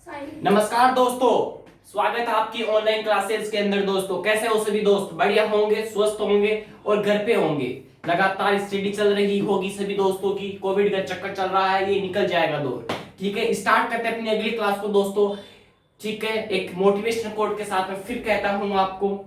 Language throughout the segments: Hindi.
नमस्कार दोस्तों, स्वागत है आपकी ऑनलाइन क्लासेस के अंदर। दोस्तों कैसे हो सभी दोस्त? बढ़िया होंगे, स्वस्थ होंगे और घर पे होंगे। लगातार स्टडी चल रही होगी सभी दोस्तों की। कोविड का चक्कर चल रहा है, ये निकल जाएगा दौर। ठीक है, स्टार्ट करते हैं अपनी अगली क्लास को दोस्तों। ठीक है, एक मोटिवेशनल कोट के साथ में फिर कहता हूं आपको,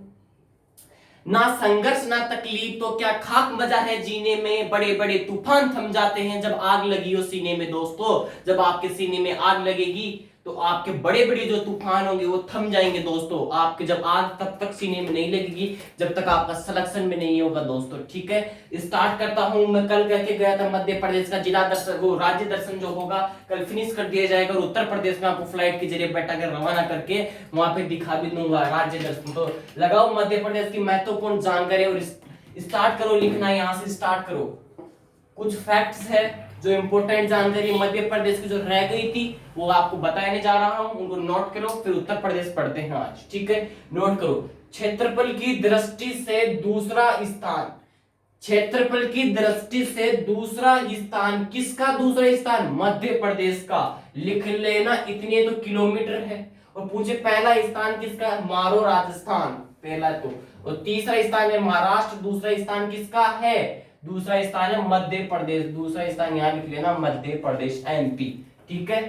ना संघर्ष ना तकलीफ तो क्या खाक मजा है जीने में, बड़े बड़े तूफान थम जाते हैं जब आग लगी हो सीने में। दोस्तों जब आपके सीने में आग लगेगी तो आपके बड़े बड़े जो तूफान होंगे वो थम जाएंगे। दोस्तों आपके जब आग तब तक सीने में नहीं लगेगी जब तक आपका सिलेक्शन में नहीं होगा। दोस्तों ठीक है, स्टार्ट करता हूं। मैं कल कह के गया था मध्य प्रदेश का जिला दर्शन, वो राज्य दर्शन जो होगा कल फिनिश कर दिया जाएगा और उत्तर प्रदेश में आपको फ्लाइट के जरिए बैठा कर रवाना करके वहां पे दिखा भी दूंगा राज्य दर्शन। तो लगाओ मध्य प्रदेश की महत्वपूर्ण जानकारी और स्टार्ट करो लिखना। यहाँ से स्टार्ट करो। कुछ फैक्ट्स है जो इंपोर्टेंट जानकारी मध्य प्रदेश की जो रह गई थी वो आपको बताने जा रहा हूं, उनको नोट करो। फिर उत्तर प्रदेश पढ़ते हैं आज। ठीक है, नोट करो। क्षेत्रफल की दृष्टि से दूसरा स्थान, क्षेत्रफल की दृष्टि से दूसरा स्थान किसका? दूसरा स्थान मध्य प्रदेश का। लिख लेना, इतने तो किलोमीटर है। और पूछे पहला स्थान किसका? मारो राजस्थान पहला तो, और तीसरा स्थान है महाराष्ट्र। दूसरा स्थान किसका है? दूसरा स्थान है मध्य प्रदेश। दूसरा स्थान यहां लिख लेना मध्य प्रदेश, एमपी। ठीक है,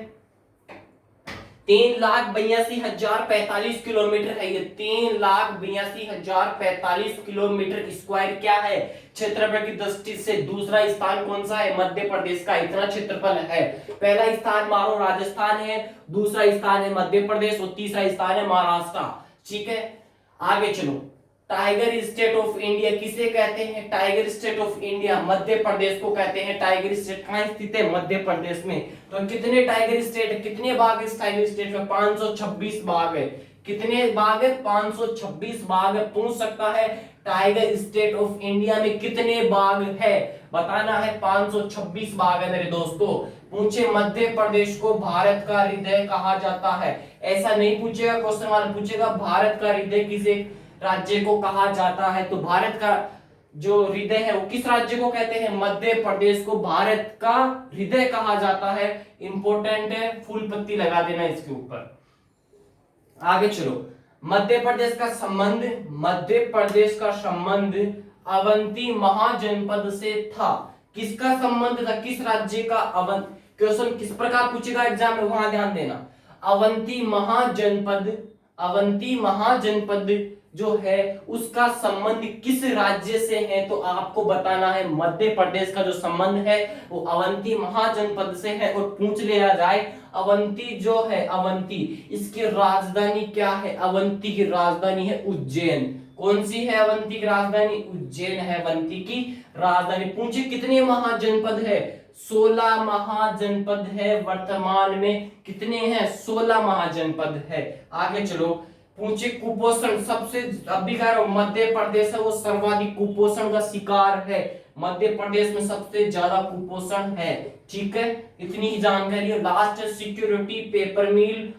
3,82,045 किलोमीटर है ये। 3,82,045 किलोमीटर स्क्वायर क्या है? क्षेत्रफल की दृष्टि से दूसरा स्थान कौन सा है? मध्य प्रदेश का। इतना क्षेत्रफल है। पहला स्थान मानो राजस्थान है, दूसरा स्थान है मध्य प्रदेश और तीसरा स्थान है महाराष्ट्र। ठीक है, आगे चलो। टाइगर स्टेट ऑफ इंडिया किसे कहते हैं? Tiger state of India Madhya Pradesh को कहते हैं। टाइगर स्टेट कहां स्थित है? मध्य प्रदेश में। तो कितने टाइगर स्टेट है, कितने बाघ इस टाइगर स्टेट में? 526 बाघ है। कितने बाघ है? 526 बाघ है। पूछ सकता है टाइगर स्टेट ऑफ इंडिया में कितने बाघ है, बताना है। 526 बाघ है मेरे दोस्तों। पूछे मध्य प्रदेश को भारत का हृदय कहा जाता है, ऐसा नहीं पूछेगा क्वेश्चन वाला, पूछेगा भारत का हृदय किसे राज्य को कहा जाता है। तो भारत का जो हृदय है वो किस राज्य को कहते हैं? मध्य प्रदेश को भारत का हृदय कहा जाता है। इंपॉर्टेंट है, फूल पत्ती लगा देना इसके ऊपर। आगे चलो। मध्य प्रदेश का संबंध, मध्य प्रदेश का संबंध अवंती महाजनपद से था। किसका संबंध था? किस राज्य का? क्वेश्चन किस प्रकार पूछेगा एग्जाम में, वहां ध्यान देना। अवंती महाजनपद, अवंती महाजनपद जो है उसका संबंध किस राज्य से है? तो आपको बताना है मध्य प्रदेश का जो संबंध है वो अवंती महाजनपद से है। और पूछ लिया जाए अवंती जो है, अवंती इसकी राजधानी क्या है? अवंती की राजधानी है उज्जैन। कौन सी है अवंती की राजधानी? उज्जैन है अवंती की राजधानी। पूछे कितने महाजनपद है? 16 महाजनपद है वर्तमान में। कितने हैं? 16 महाजनपद है। आगे चलो। पूछे कुपोषण सबसे, अभी कह रहा हूं मध्य प्रदेश है वो सर्वाधिक कुपोषण का शिकार है। मध्य प्रदेश में सबसे ज्यादा कुपोषण है। ठीक है, इतनी ही जानकारी है। लास्ट सिक्योरिटी पेपर मिल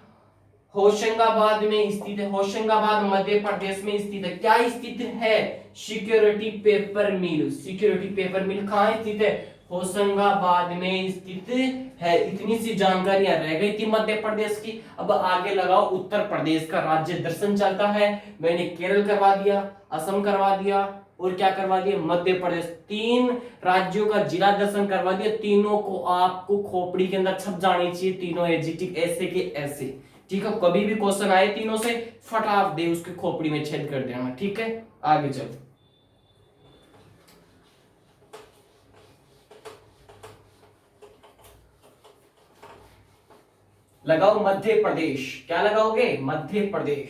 होशंगाबाद में स्थित है। होशंगाबाद मध्य प्रदेश में स्थित है। क्या स्थित है? सिक्योरिटी पेपर मिल। सिक्योरिटी पेपर मिल कहां स्थित है? होशंगाबाद में स्थित है। इतनी सी जानकारियां रह गई थी मध्य प्रदेश की। अब आगे लगाओ। उत्तर प्रदेश का राज्य दर्शन चलता है। मैंने केरल करवा दिया, असम करवा दिया और क्या करवा दिया? मध्य प्रदेश। 3 राज्यों का जिला दर्शन करवा दिया। तीनों को आपको खोपड़ी के अंदर छप जानी चाहिए, तीनों एडजेक्टिव ऐसे के ऐसे। ठीक है, कभी भी क्वेश्चन आए तीनों से फटाफ दे उसके खोपड़ी में छेद कर देना। ठीक है, आगे चलो। लगाओ मध्य प्रदेश। क्या लगाओगे? मध्य प्रदेश।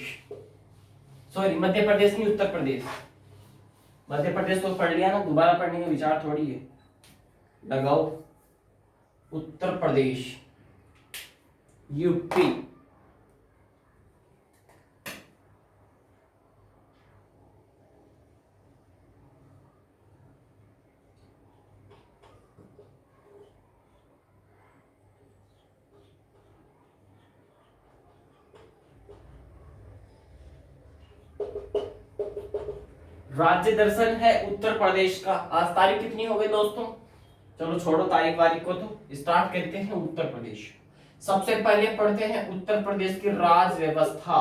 सॉरी, मध्य प्रदेश नहीं, उत्तर प्रदेश। मध्य प्रदेश तो पढ़ लिया ना, दोबारा पढ़ने का विचार थोड़ी है। लगाओ उत्तर प्रदेश, यूपी। राज्य दर्शन है उत्तर प्रदेश का। आज तारीख कितनी हो गई दोस्तों? चलो छोड़ो तारीख वारीख को, तो स्टार्ट करते हैं उत्तर प्रदेश। सबसे पहले पढ़ते हैं उत्तर प्रदेश की राज व्यवस्था।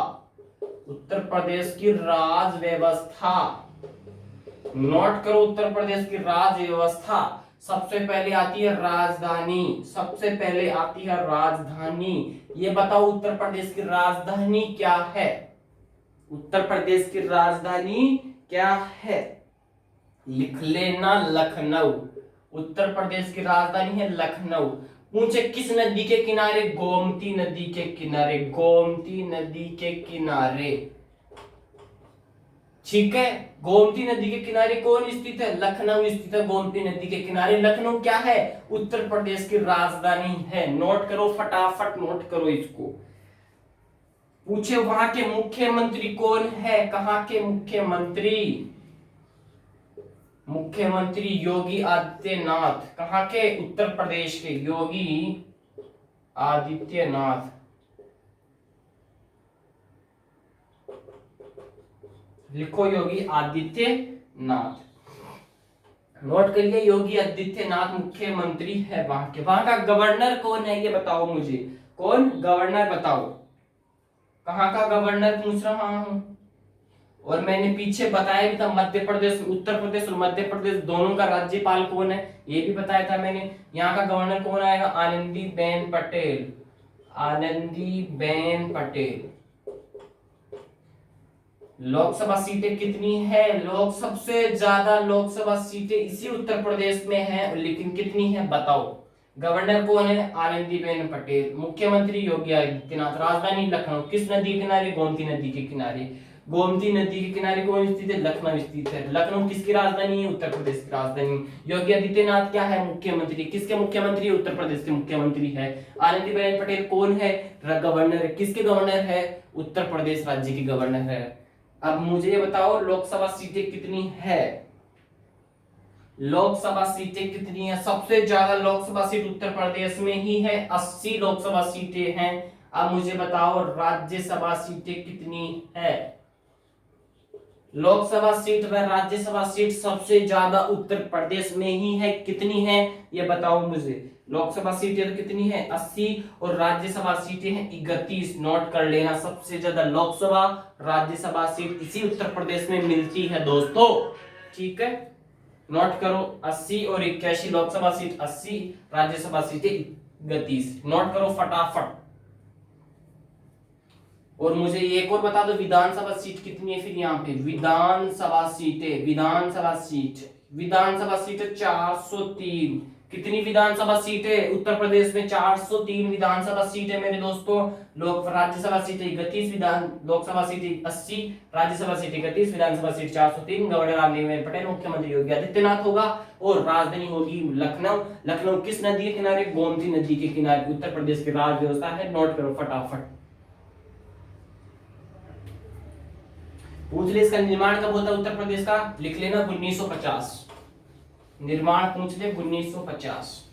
उत्तर प्रदेश की राज व्यवस्था, नोट करो उत्तर प्रदेश की राज व्यवस्था। सबसे पहले आती है राजधानी, सबसे पहले आती है राजधानी। ये बताओ उत्तर प्रदेश की राजधानी क्या है? उत्तर प्रदेश की राजधानी क्या है? लिख लेना, लखनऊ। उत्तर प्रदेश की राजधानी है लखनऊ। पूछे किस नदी के किनारे? गोमती नदी के किनारे, गोमती नदी के किनारे। ठीक है, गोमती नदी के किनारे कौन स्थित है? लखनऊ स्थित है गोमती नदी के किनारे। लखनऊ क्या है? उत्तर प्रदेश की राजधानी है। नोट करो, फटाफट नोट करो इसको। पूछे वहां के मुख्यमंत्री कौन है? कहां के मुख्यमंत्री? मुख्यमंत्री योगी आदित्यनाथ। कहां के? उत्तर प्रदेश के। योगी आदित्यनाथ। लिखो योगी आदित्यनाथ। नोट करिए, योगी आदित्यनाथ मुख्यमंत्री है वहां के। वहां का गवर्नर कौन है ये बताओ मुझे। कौन गवर्नर? बताओ कहां का गवर्नर पूछ रहा हूं। और मैंने पीछे बताया भी था, मध्य प्रदेश, उत्तर प्रदेश और मध्य प्रदेश दोनों का राज्यपाल कौन है ये भी बताया था मैंने। यहाँ का गवर्नर कौन आएगा? आनंदीबेन पटेल। आनंदीबेन पटेल। लोकसभा सीटें कितनी है? सबसे ज्यादा लोकसभा सीटें इसी उत्तर प्रदेश में है, लेकिन कितनी है बताओ। गवर्नर कौन है? आनंदीबेन पटेल। मुख्यमंत्री योगी आदित्यनाथ। राजधानी लखनऊ। किस नदी के किनारे? गोमती नदी के किनारे। गोमती नदी के किनारे कौन स्थित है? लखनऊ स्थित है। लखनऊ किसकी राजधानी है? उत्तर प्रदेश की राजधानी। योगी आदित्यनाथ क्या है? मुख्यमंत्री। किसके मुख्यमंत्री? उत्तर प्रदेश के मुख्यमंत्री है। आनंदीबेन पटेल कौन है? गवर्नर है। किसके गवर्नर है? उत्तर प्रदेश राज्य की गवर्नर है। अब मुझे ये बताओ लोकसभा सीटें कितनी है? लोकसभा सीटें कितनी है? सबसे ज्यादा लोकसभा सीट उत्तर प्रदेश में ही है, 80 लोकसभा सीटें हैं। अब मुझे बताओ राज्यसभा सीटें कितनी है? लोकसभा सीट व राज्यसभा सीट सबसे ज्यादा उत्तर प्रदेश में ही है। कितनी है ये बताओ मुझे। लोकसभा सीटें कितनी है? 80 और राज्यसभा सीटें हैं 31। नोट कर लेना, सबसे ज्यादा लोकसभा राज्यसभा सीट इसी उत्तर प्रदेश में मिलती है दोस्तों। ठीक है, नोट करो 80 और 81 लोकसभा सीट, 80 राज्यसभा सीटें 31। नोट करो फटाफट। और मुझे एक और बता दो विधानसभा सीट कितनी है फिर यहाँ पे। विधानसभा सीटें, विधानसभा सीटें 403। कितनी विधानसभा सीटें उत्तर प्रदेश में? 403 विधानसभा सीटें मेरे दोस्तों। लोक राज्यसभा सीटें 31, विधान लोकसभा सीटें 80, राज्यसभा सीटें 31, विधानसभा सीट 403। गवर्नर आनंदीबेन पटेल, मुख्यमंत्री योगी आदित्यनाथ होगा और राजधानी होगी लखनऊ। लखनऊ किस नदी के किनारे? गोमती नदी के किनारे। उत्तर प्रदेश की राज व्यवस्था है। नोट करो फटाफट। पूछ ले इसका निर्माण कब होता है उत्तर प्रदेश का? लिख लेना 1950। निर्माण पूछ ले 1950।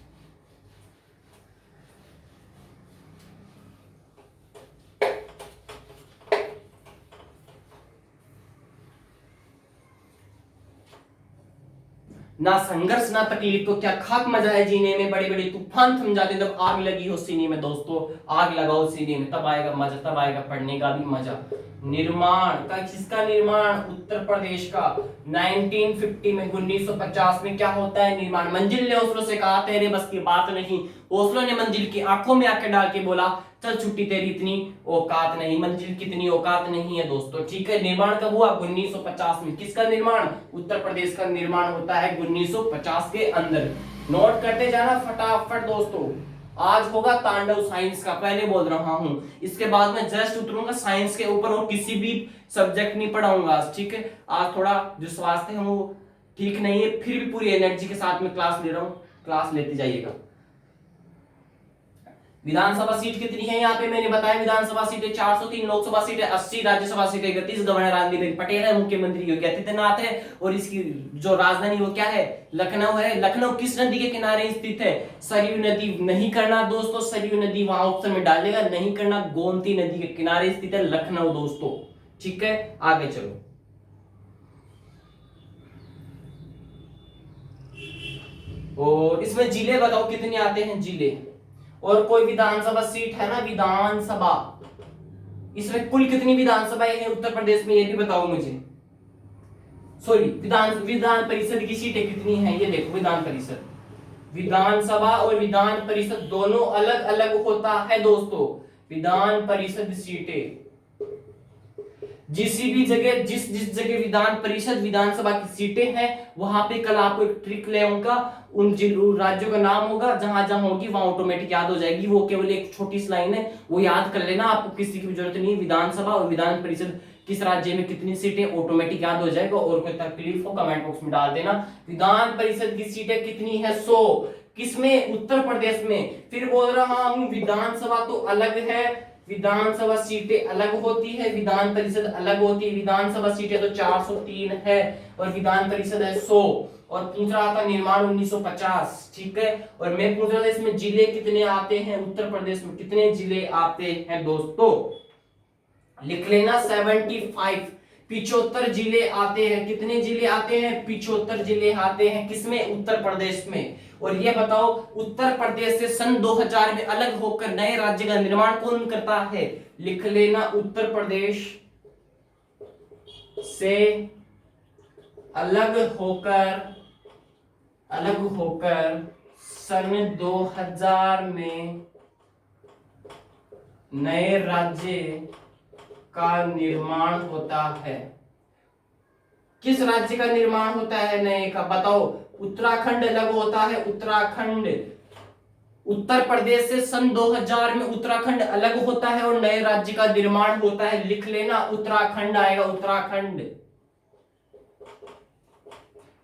ना संघर्ष ना तकलीफ तो क्या खाक मजा है जीने में। बड़े बड़े तूफान थम जाते जब आग लगी हो सीने में दोस्तों। आग लगाओ सीने में, तब आएगा मजा, तब आएगा पढ़ने का भी मजा। निर्माण का, किसका निर्माण? उत्तर प्रदेश का। 1950 में, 1950 में क्या होता है? निर्माण। मंजिल ने ओस्लो से कहा तेरे बस की बात नहीं। ओस्लो ने मंजिल की आंखों में आंखें डाल के बोला चल छुट्टी, तेरी इतनी औकात नहीं। मंजिल कितनी औकात नहीं है दोस्तों। ठीक है, निर्माण कब हुआ? 1950 में। किसका निर्माण? उत्तर प्रदेश का निर्माण होता है 1950 के अंदर। नोट करते जाना फटाफट दोस्तों। आज होगा तांडव साइंस का, पहले बोल रहा हूं। इसके बाद में जस्ट उतरूंगा साइंस के ऊपर और किसी भी सब्जेक्ट नहीं पढ़ाऊंगा आज। ठीक है, आज थोड़ा जो स्वास्थ्य है वो ठीक नहीं है, फिर भी पूरी एनर्जी के साथ में क्लास ले रहा हूं। क्लास लेते जाइएगा। विधानसभा सीट कितनी है यहाँ पे मैंने बताया। विधानसभा सीटें 403, लोकसभा सीटें 80, राज्यसभा सीटें 31। गवर्नर आनंदीबेन पटेल है, मुख्यमंत्री योगी आदित्यनाथ है और इसकी जो राजधानी वो क्या है? लखनऊ है। लखनऊ किस नदी के किनारे स्थित है? सरयू नदी। नहीं करना दोस्तों, सरयू नदी वहां ऑप्शन में डालेगा, नहीं करना। गोमती नदी के किनारे स्थित है लखनऊ दोस्तों। ठीक है, आगे चलो। और इसमें जिले बताओ कितने आते हैं जिले। और कोई विधानसभा सीट है ना, विधानसभा, इसमें कुल कितनी विधानसभाएं हैं उत्तर प्रदेश में, ये भी बताओ मुझे। सॉरी, विधान परिषद की सीटें कितनी हैं, ये देखो। विधान परिषद, विधानसभा और विधान परिषद दोनों अलग अलग होता है दोस्तों। विधान परिषद सीटें जिस जिस जगह विधान परिषद विधानसभा की सीटें हैं, वहां पे कल आपको एक ट्रिक ले आऊंगा, उन राज्यों का नाम होगा, जहां जहां होगी वहां ऑटोमेटिक याद हो जाएगी। वो केवल एक छोटी सी लाइन है, वो याद कर लेना, आपको किसी की भी जरूरत नहीं। विधानसभा और विधान परिषद किस राज्य में कितनी सीटें, ऑटोमेटिक याद हो जाएगा। और कोई तकलीफ हो कमेंट बॉक्स में डाल देना। विधान परिषद की सीटें कितनी है, 100। किसमें, उत्तर प्रदेश में। फिर बोल रहा हूं विधानसभा तो अलग है, विधानसभा सीटें अलग होती है, विधान परिषद अलग होती है। विधानसभा सीटें तो 403 है और विधान परिषद है 100। और पूछ रहा था निर्माण 1950, ठीक है। और मैं पूछ रहा था इसमें जिले कितने आते हैं, उत्तर प्रदेश में कितने जिले आते हैं दोस्तों, लिख लेना 75। 75 जिले आते हैं। कितने जिले आते हैं, 75 जिले आते हैं। किसमें, उत्तर प्रदेश में। और ये बताओ उत्तर प्रदेश से सन 2000 में अलग होकर नए राज्य का निर्माण कौन करता है, लिख लेना उत्तर प्रदेश से अलग होकर सन 2000 में नए राज्य का निर्माण होता है। किस राज्य का निर्माण होता है नए का, बताओ। उत्तराखंड अलग होता है, उत्तराखंड। उत्तर प्रदेश से सन 2000 में उत्तराखंड अलग होता है और नए राज्य का निर्माण होता है, लिख लेना उत्तराखंड आएगा, उत्तराखंड।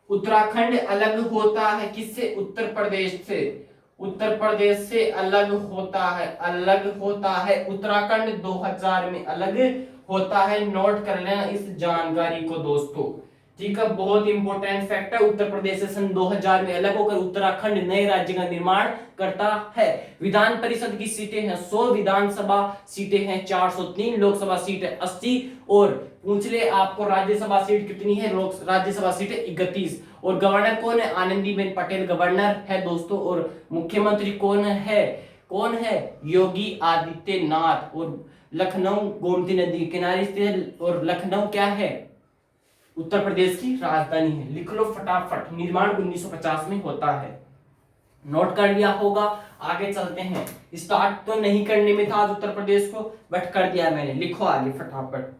उत्तराखंड अलग होता है किससे, उत्तर प्रदेश से। उत्तर प्रदेश से अलग होता है उत्तराखंड 2000 में अलग होता है। नोट कर लेना इस जानकारी को दोस्तों, ठीक है। बहुत इंपॉर्टेंट फैक्ट है। उत्तर प्रदेश से सन 2000 में अलग होकर उत्तराखंड नए राज्य का निर्माण करता है। विधान परिषद की सीटें हैं 100, विधानसभा सीटें हैं 403, लोकसभा सीट है 80। और पूछ ले आपको राज्यसभा सीट कितनी है, राज्यसभा सीट 31। और गवर्नर कौन है, आनंदीबेन पटेल गवर्नर है दोस्तों। और मुख्यमंत्री कौन है, योगी आदित्यनाथ। और लखनऊ गोमती नदी के किनारे स्थित है। और लखनऊ क्या है, उत्तर प्रदेश की राजधानी है, लिख लो फटाफट। निर्माण 1950 में होता है, नोट कर लिया होगा। आगे चलते हैं। स्टार्ट तो नहीं करने में था आज उत्तर प्रदेश को, बट कर दिया मैंने। लिखो आगे फटाफट,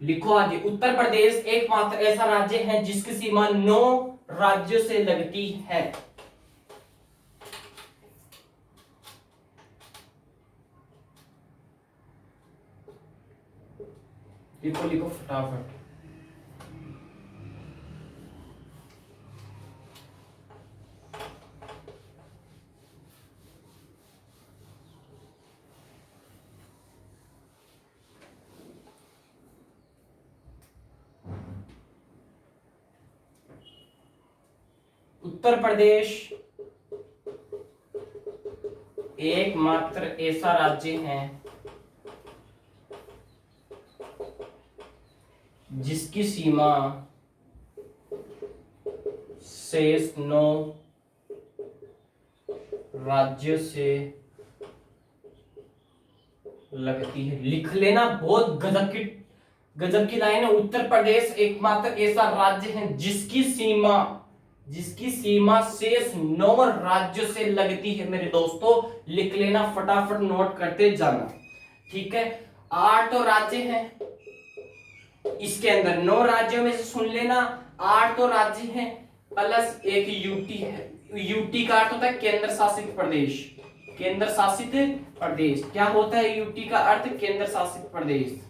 लिखो आगे। उत्तर प्रदेश एकमात्र ऐसा राज्य है जिसकी सीमा 9 राज्यों से लगती है। लिखो फटाफट। उत्तर प्रदेश एकमात्र ऐसा राज्य है जिसकी सीमा शेष 9 राज्यों से लगती है, लिख लेना। बहुत गजब की लाइन है। उत्तर प्रदेश एकमात्र ऐसा राज्य है जिसकी सीमा शेष 9 राज्यों से लगती है मेरे दोस्तों, लिख लेना फटाफट, नोट करते जाना, ठीक है। 8 तो राज्य हैं इसके अंदर, 9 राज्यों में से सुन लेना 8 तो राज्य हैं प्लस एक यूटी है। यूटी का अर्थ होता है केंद्र शासित प्रदेश। केंद्र शासित प्रदेश क्या होता है, यूटी का अर्थ केंद्र शासित प्रदेश।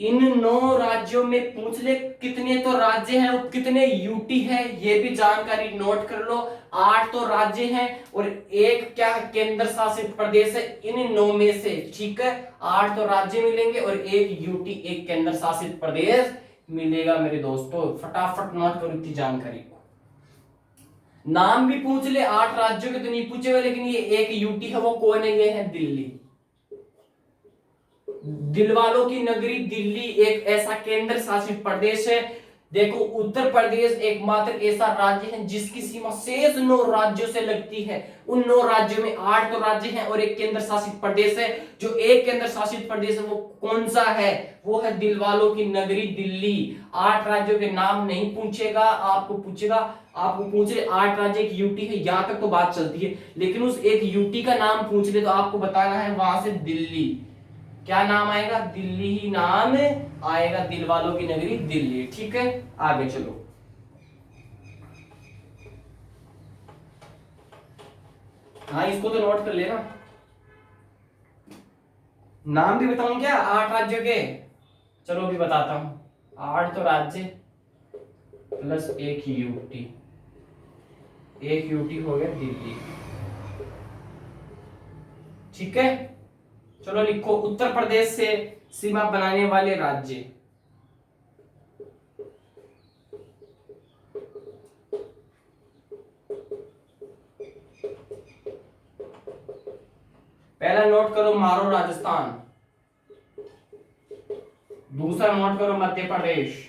इन 9 राज्यों में पूछ ले कितने तो राज्य हैं और कितने यूटी है, ये भी जानकारी नोट कर लो। 8 तो राज्य हैं और एक क्या केंद्र शासित प्रदेश है इन 9 में से, ठीक है। 8 तो राज्य मिलेंगे और एक यूटी, एक केंद्र शासित प्रदेश मिलेगा मेरे दोस्तों। फटाफट नोट करो इतनी जानकारी को। नाम भी पूछ ले 8 राज्यों के तो नहीं पूछे हुए, लेकिन ये एक यूटी है, वो कौन है, ये है दिल्ली। दिलवालों की नगरी दिल्ली एक ऐसा केंद्र शासित प्रदेश है देखो उत्तर प्रदेश एकमात्र ऐसा राज्य है जिसकी सीमा शेष 9 राज्यों से लगती है। उन 9 राज्यों में 8 तो राज्य हैं और एक केंद्र शासित प्रदेश है। जो एक केंद्र शासित प्रदेश है वो कौन सा है? वो है दिलवालों की नगरी दिल्ली। 8 राज्यों के नाम नहीं पूछेगा, आपको पूछेगा, आपको पूछ रहे 8 राज्य एक यूटी है, यहां तक तो बात चलती है, लेकिन उस एक यूटी का नाम पूछ ले तो आपको बताना है वहां से दिल्ली। क्या नाम आएगा? दिल्ली ही नाम आएगा, दिलवालों की नगरी दिल्ली। ठीक है, आगे चलो। हाँ, इसको तो नोट कर लेना। नाम भी बताऊं क्या 8 राज्यों के? चलो भी बताता हूं। 8 तो राज्य प्लस एक यूटी, एक यूटी हो गया दिल्ली। ठीक है, चलो लिखो उत्तर प्रदेश से सीमा बनाने वाले राज्य। पहला नोट करो मारो राजस्थान, दूसरा नोट करो मध्य प्रदेश,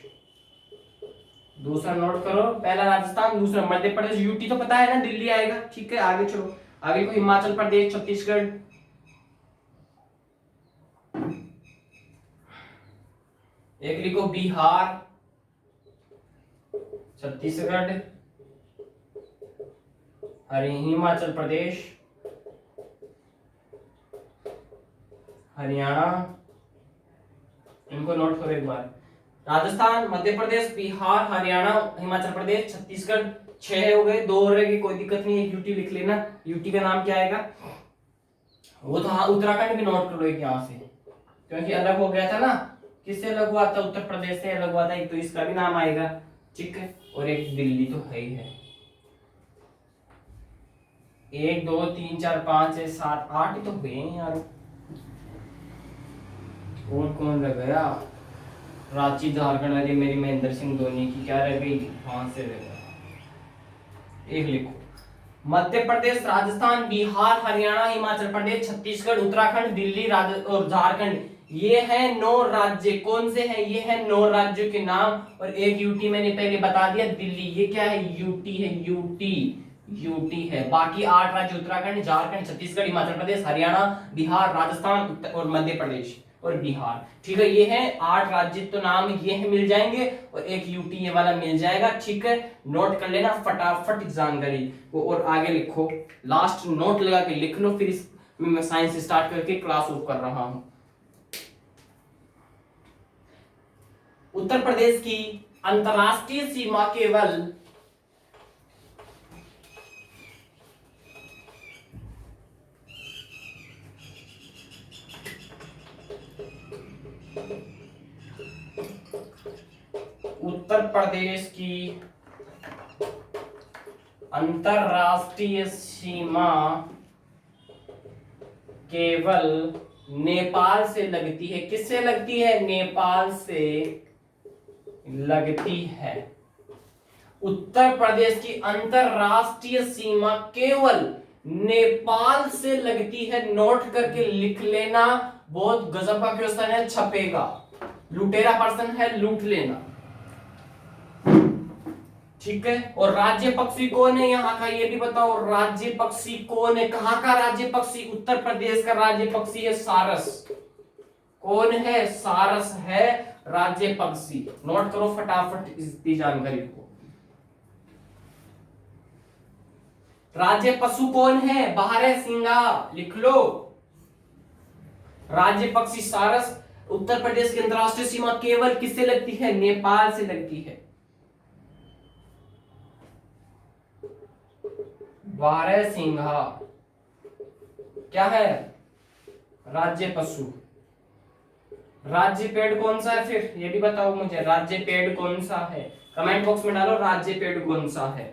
दूसरा नोट करो पहला राजस्थान, दूसरा मध्य प्रदेश। यूटी तो पता है ना, दिल्ली आएगा। ठीक है, आगे चलो। आगे को हिमाचल प्रदेश, छत्तीसगढ़, एक लिखो बिहार, छत्तीसगढ़, हिमाचल प्रदेश, हरियाणा। इनको नोट करो एक बार। राजस्थान, मध्य प्रदेश, बिहार, हरियाणा, हिमाचल प्रदेश, छत्तीसगढ़। 6 हो गए, 2 रहेगी, कोई दिक्कत नहीं है। यूटी लिख लेना। यूटी का नाम क्या आएगा? वो तो हाँ, उत्तराखंड भी नोट करो एक यहां से, क्योंकि अलग हो गया था ना। किससे अलग हुआ था? उत्तर प्रदेश से अलग हुआ था एक, तो इसका भी नाम आएगा। ठीक है, और एक दिल्ली तो है ही है। 1 2 3 4 5 6 7 8 ही तो हुए हैं यार। और कौन रह गया? रांची झारखंड वाली मेरी महेंद्र सिंह धोनी की क्या रह गई? वहां से रह गया। एक लिखो मध्य प्रदेश, राजस्थान, बिहार, हरियाणा, हिमाचल प्रदेश, छत्तीसगढ़, उत्तराखंड, दिल्ली और झारखंड। ये है 9 राज्य। कौन से हैं? ये है 9 राज्यों के नाम। और एक यूटी मैंने पहले बता दिया, दिल्ली। ये क्या है? यूटी है, यूटी, यूटी है। बाकी 8 राज्य उत्तराखंड, झारखंड, छत्तीसगढ़, हिमाचल प्रदेश, हरियाणा, बिहार, राजस्थान और मध्य प्रदेश और बिहार। ठीक है, ये है 8 राज्य, तो नाम ये है मिल जाएंगे, और एक यूटी ये वाला मिल जाएगा। ठीक है, नोट कर लेना फटाफट जानकारी को, और आगे लिखो। लास्ट नोट लगा के लिख लो, फिर इस मैं साइंस स्टार्ट करके क्लास ऑफ कर रहा हूं। उत्तर प्रदेश की अंतरराष्ट्रीय सीमा केवल उत्तर प्रदेश की अंतरराष्ट्रीय सीमा केवल नेपाल से लगती है। किससे लगती है? नेपाल से लगती है। उत्तर प्रदेश की अंतरराष्ट्रीय सीमा केवल नेपाल से लगती है। नोट करके लिख लेना, बहुत गजब का क्वेश्चन है, छपेगा। लुटेरा पर्सन है, लूट लेना। ठीक है, और राज्य पक्षी कौन है यहाँ का? ये भी बताओ, राज्य पक्षी कौन है? कहाँ का राज्य पक्षी? उत्तर प्रदेश का राज्य पक्षी है सारस। कौन है? सारस है राज्य पक्षी। नोट करो फटाफट इसकी जानकारी को। राज्य पशु कौन है? बारहसिंगा, लिख लो। राज्य पक्षी सारस। उत्तर प्रदेश की अंतरराष्ट्रीय सीमा केवल किससे लगती है? नेपाल से लगती है। बारहसिंघा क्या है? राज्य पशु। राज्य पेड़ कौन सा है? फिर ये भी बताओ मुझे, राज्य पेड़ कौन सा है? कमेंट बॉक्स में डालो, राज्य पेड़ कौन सा है?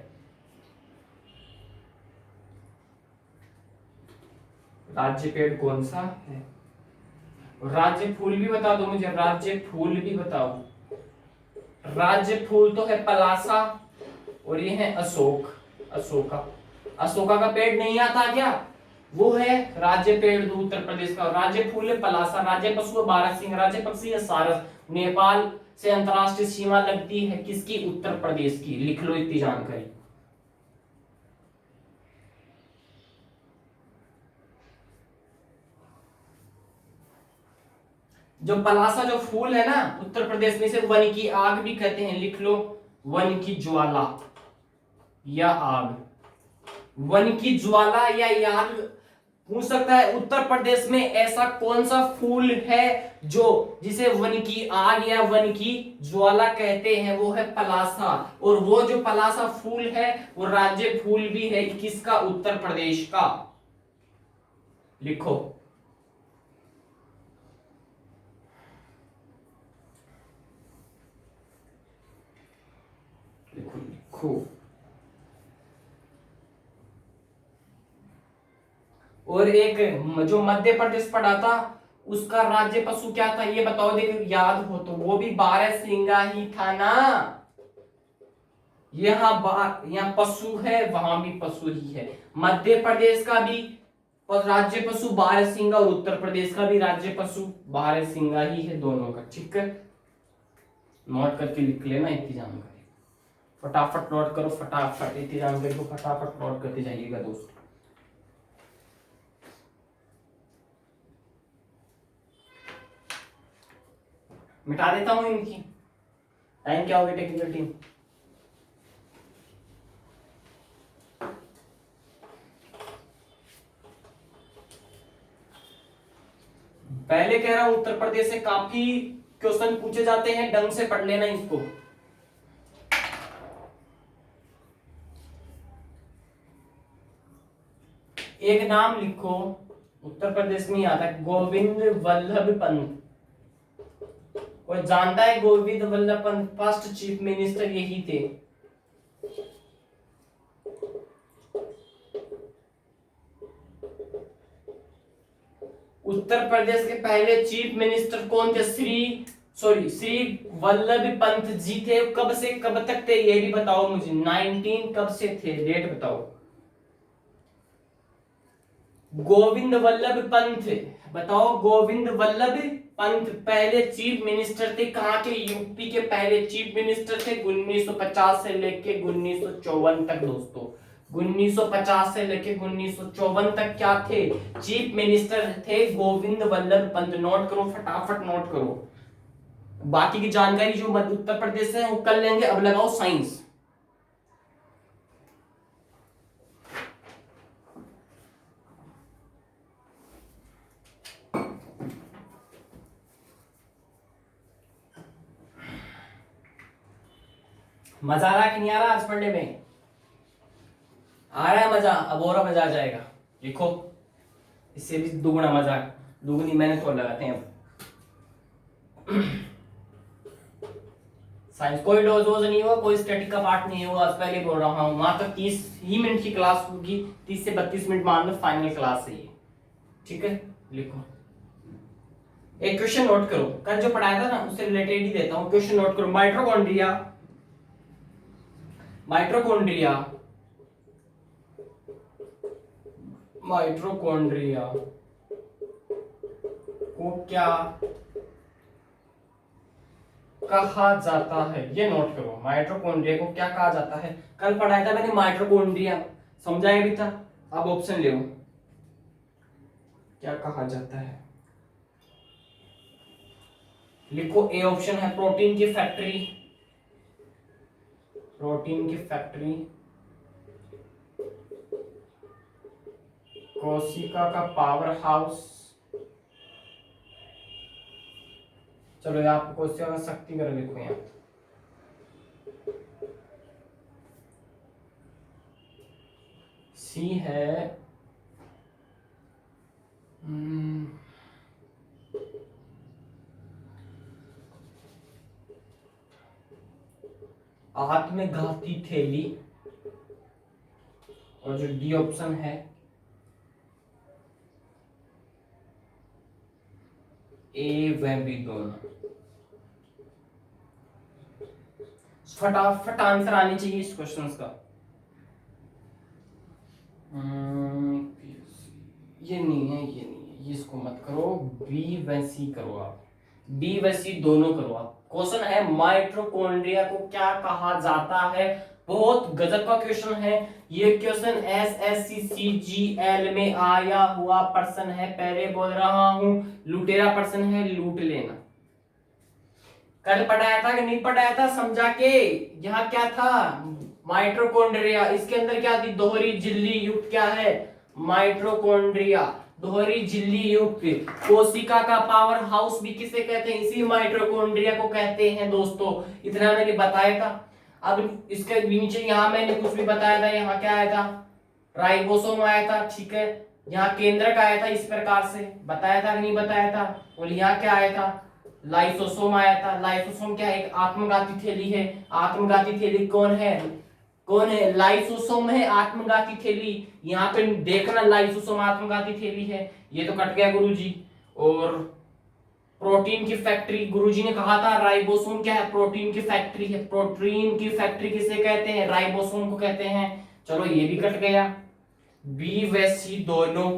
राज्य पेड़ कौन सा है? राज्य फूल भी बता दो मुझे, राज्य फूल भी बताओ। राज्य फूल तो है पलासा, और ये है अशोक, अशोका। अशोका का पेड़ नहीं आता क्या? वो है राज्य पेड़ उत्तर प्रदेश का। राज्य फूल है पलासा, राज्य पशु है बारहसिंह, राज्य पक्षी है सारस। नेपाल से अंतरराष्ट्रीय सीमा लगती है किसकी? उत्तर प्रदेश की। लिख लो इतनी जानकारी। जो पलासा जो फूल है ना उत्तर प्रदेश में, से वन की आग भी कहते हैं। लिख लो, वन की ज्वाला या आग। वन की ज्वाला या आग पूछ सकता है। उत्तर प्रदेश में ऐसा कौन सा फूल है जो जिसे वन की आग या वन की ज्वाला कहते हैं? वो है पलासा। और वो जो पलासा फूल है वो राज्य फूल भी है किसका? उत्तर प्रदेश का। लिखो, लिखो, लिखो। और एक जो मध्य प्रदेश पड़ा था उसका राज्य पशु क्या था? ये बताओ, देखो याद हो तो। वो भी बारहसिंगा ही था ना। यहाँ पशु है, वहां भी पशु ही है। मध्य प्रदेश का भी राज्य पशु बारहसिंगा और उत्तर प्रदेश का भी राज्य पशु बारहसिंगा ही है, दोनों का। ठीक है, नोट करके लिख लेना इतनी जानकारी। फटाफट नोट करो, फटाफट इतनी जानकारी को फटाफट नोट करते जाइएगा दोस्तों। मिटा देता हूं इनकी। टाइम क्या हो गया टेक्निकल टीम? पहले कह रहा हूं उत्तर प्रदेश से काफी क्वेश्चन पूछे जाते हैं, ढंग से पढ़ लेना इसको। एक नाम लिखो, उत्तर प्रदेश में ही आता है, गोविंद वल्लभ पंत। कोई जानता है Govind Vallabh Pant? First chief minister यही थे। उत्तर प्रदेश के पहले चीफ मिनिस्टर कौन थे? श्री वल्लभ पंत जी थे। कब से कब तक थे ये भी बताओ मुझे। 19 कब से थे, डेट बताओ। गोविंद वल्लभ पंत बताओ। गोविंद वल्लभ पंत पहले चीफ मिनिस्टर थे। कहां के? यूपी के पहले चीफ मिनिस्टर थे 1950 से लेके 1954 तक दोस्तों। 1950 से लेके 1954 तक क्या थे? चीफ मिनिस्टर थे गोविंद वल्लभ पंत। नोट करो, फटाफट नोट करो। बाकी की जानकारी जो मध्य उत्तर प्रदेश से है वो कर लेंगे। अब लगाओ साइंस। मजा आ रहा है कि नहीं आ रहा आज पढ़ने में? आ रहा है मजा? अब और मजा आ जाएगा। लिखो, इससे भी दुगुना मजा, दुगुनी मेहनत और लगाते हैं अब। साइंस कोई डोज वोज नहीं हुआ, कोई स्टैटिक का पार्ट नहीं हुआ। आज पहले बोल रहा हूँ, मात्र 30 ही मिनट की क्लास होगी। 30 से 32 मिनट मान लो फाइनल क्लास है ये। ठीक है, लिखो। एक क्वेश्चन नोट करो, कल जो पढ़ाया था ना उससे रिलेटेड ही देता हूँ। क्वेश्चन नोट करो। माइटोकॉन्ड्रिया, माइटोकॉन्ड्रिया, माइटोकॉन्ड्रिया को क्या कहा जाता है? ये नोट करो। माइटोकॉन्ड्रिया को क्या कहा जाता है? कल पढ़ाया था मैंने माइटोकॉन्ड्रिया, समझाया भी था। अब ऑप्शन ले, क्या कहा जाता है? लिखो, ए ऑप्शन है प्रोटीन की फैक्ट्री, प्रोटीन की फैक्ट्री, कोशिका का पावर हाउस। चलो यहाँ पे कोशिका का शक्ति कर लिखो यहाँ। सी है आत्मघाती थैली। और जो डी ऑप्शन है ए व बी दोनों। फटाफट आंसर आनी चाहिए इस क्वेश्चन का। ये नहीं है, ये नहीं है, ये इसको मत करो। बी व सी करो आप, बी व सी दोनों करो आप। क्वेश्चन है माइटोकॉन्ड्रिया को क्या कहा जाता है। बहुत गजब का क्वेश्चन है ये। क्वेश्चन एसएससी सीजीएल में आया हुआ पर्सन है, पहले बोल रहा हूं, लुटेरा पर्सन है, लूट लेना। कल पढ़ाया था कि नहीं पढ़ाया था, समझा के। यहाँ क्या था, माइटोकॉन्ड्रिया, इसके अंदर क्या थी, दोहरी झिल्ली युक्त क्या है, माइटोकॉन्ड्रिया, दोहरी झिल्ली युक्त। कोशिका का पावर हाउस भी किसे कहते हैं, इसी माइटोकॉन्ड्रिया को कहते हैं दोस्तों। इतना मैंने बताया था। अब इसके नीचे यहाँ मैंने कुछ भी बताया था, यहाँ क्या आया था, राइबोसोम आया था, ठीक है। यहाँ केंद्रक आया था, इस प्रकार से बताया था कि नहीं बताया था। और यहाँ क्या आया था, लाइसोसोम आया था। लाइसोसोम क्या है, एक आत्मघाती थैली है। आत्मघाती थैली कौन है, कौन है, लाइसोसोम है, आत्मघाती थैली। यहाँ पे देखना लाइसोसोम आत्मघाती थैली है। ये तो कट गया गुरुजी। और प्रोटीन की फैक्ट्री, गुरुजी ने कहा था राइबोसोम क्या है, प्रोटीन की फैक्ट्री है। प्रोटीन की फैक्ट्री किसे कहते हैं, राइबोसोम को कहते हैं। चलो ये भी कट गया। बी व सी दोनों,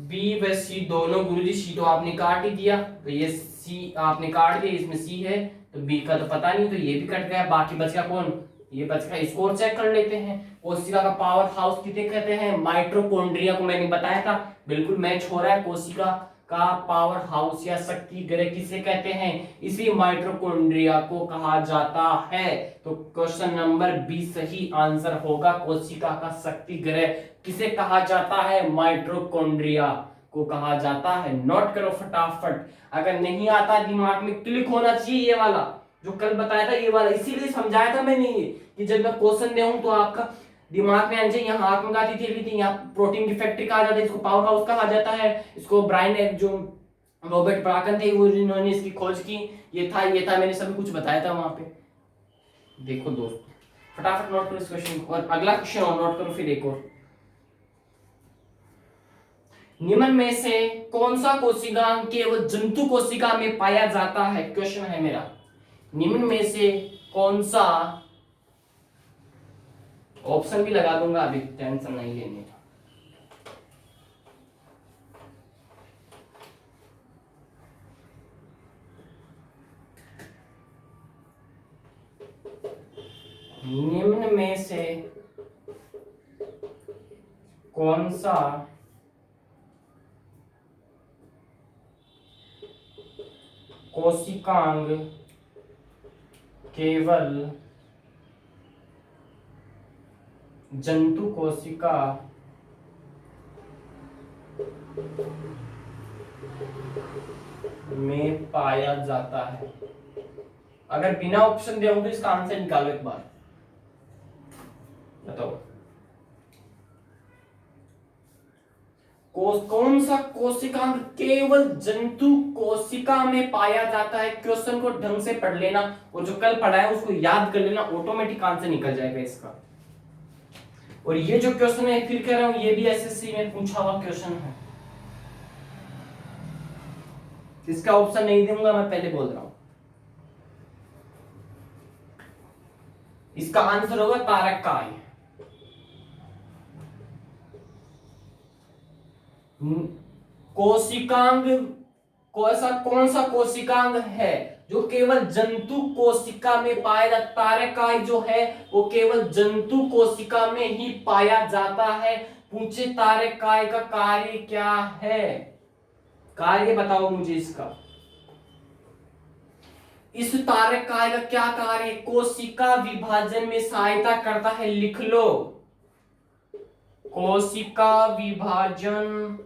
बी व सी दोनों, गुरुजी सी तो आपने काट ही दिया, तो ये सी आपने काट दिया, इसमें सी है, तो बी का तो पता नहीं, तो ये भी कट गया। बाकी बच गया कौन, ये बच गया, इसको चेक कर लेते हैं। कोशिका का पावर हाउस किसे कहते हैं, माइटोकॉन्ड्रिया को मैंने बताया था, बिल्कुल मैच हो रहा है। कोशिका का पावर हाउस या शक्ति गृह किसे कहते हैं, इसी माइटोकॉन्ड्रिया को कहा जाता है। तो क्वेश्चन नंबर बी सही आंसर होगा। कोशिका का शक्ति गृह किसे कहा जाता है, माइटोकॉन्ड्रिया को कहा जाता है। नोट करो फटाफट, अगर नहीं आता दिमाग में क्लिक होना चाहिए ये वाला जो कल बताया था, ये वाला इसीलिए समझाया था मैंने ये, कि जब मैं क्वेश्चन दे तो आपका दिमाग में आने चाहिए। यहाँ आत्मघाती थैली थी, यहाँ प्रोटीन की फैक्ट्री कहा जाता है, इसको पावर हाउस कहा जाता है। इसको ब्रायन जो रॉबर्ट ब्राकन थे वो जिन्होंने इसकी खोज की, ये था मैंने सभी कुछ बताया था वहां पे। देखो दोस्तों फटाफट नोट करो इस क्वेश्चन को, और अगला क्वेश्चन और नोट करो, फिर एक और। निम्न में से कौन सा कोशिका केवल जंतु कोशिका में पाया जाता है, क्वेश्चन है मेरा। निम्न में से कौन सा, ऑप्शन भी लगा दूंगा, अभी टेंशन नहीं लेनी। निम्न में से कौन सा कोशिकांग केवल जंतु कोशिका में पाया जाता है। अगर बिना ऑप्शन दिया हो तो इसका आंसर निकालो एक बार, बताओ कौन सा कोशिकांग केवल जंतु कोशिका में पाया जाता है। क्वेश्चन को ढंग से पढ़ लेना और जो कल पढ़ा है उसको याद कर लेना, ऑटोमेटिक आंसर निकल जाएगा इसका। और ये जो क्वेश्चन है फिर कह रहा हूं, ये भी एसएससी में पूछा हुआ क्वेश्चन है, इसका ऑप्शन नहीं दूंगा मैं, पहले बोल रहा हूं। इसका आंसर होगा तारक काय। कोशिकांग कौन सा कोशिकांग है जो केवल जंतु कोशिका में पाया जाता, तारकाय जो है वो केवल जंतु कोशिका में ही पाया जाता है। पूछे तारकाय का कार्य क्या है, कार्य बताओ मुझे इसका। इस तारकाय का क्या कार्य, कोशिका विभाजन में सहायता करता है, लिख लो, कोशिका विभाजन